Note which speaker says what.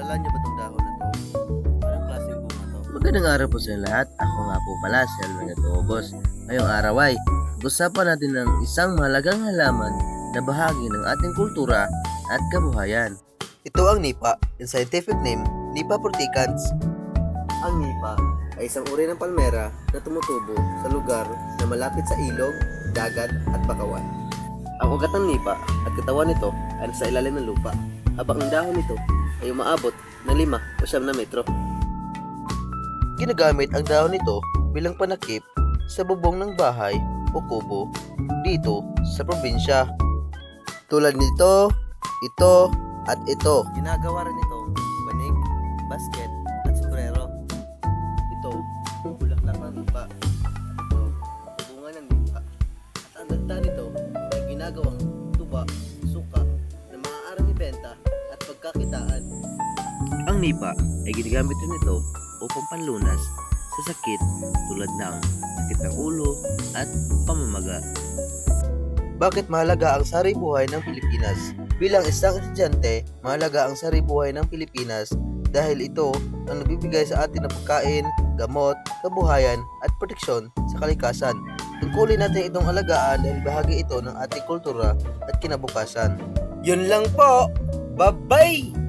Speaker 1: kilala niyo ba itong dahon na to? Anong klaseng bunga to?
Speaker 2: Magandang araw po sa lahat. Ako nga po pala si Alvin Gatobos. Ngayong araw ay pag-usapan natin ng isang mahalagang halaman na bahagi ng ating kultura at kabuhayan.
Speaker 1: Ito ang nipa, in scientific name, Nipa fruticans. Ang nipa ay isang uri ng palmera na tumutubo sa lugar na malapit sa ilog, dagat at bakawan. Ang ugat ng nipa at katawan nito ay nasa ilalim ng lupa, habang ang dahon nito ay umaabot ng 5 o 7 na metro. Ginagamit ang dahon nito bilang panakip sa bubong ng bahay o kubo dito sa probinsya. Tulad nito, ito at ito. Ginagawa rin ito banig, basket at sombrero. Ito, bulaklak ng nipa. Ito, bunga ng nipa. At ang dagta nito ay ginagawang tuba, suka na maaaring ibenta at pagkakitaan. Ang nipa ay ginagamit rin ito upang panlunas sa sakit tulad ng sakit ng ulo at pamamaga. Bakit mahalaga ang sari-buhay ng Pilipinas? Bilang isang estudyante, mahalaga ang sari-buhay ng Pilipinas dahil ito ang nagbibigay sa atin ng pagkain, gamot, kabuhayan at proteksyon sa kalikasan. Tungkulin natin itong alagaan dahil bahagi ito ng ating kultura at kinabukasan. Yun lang po! Bye-bye!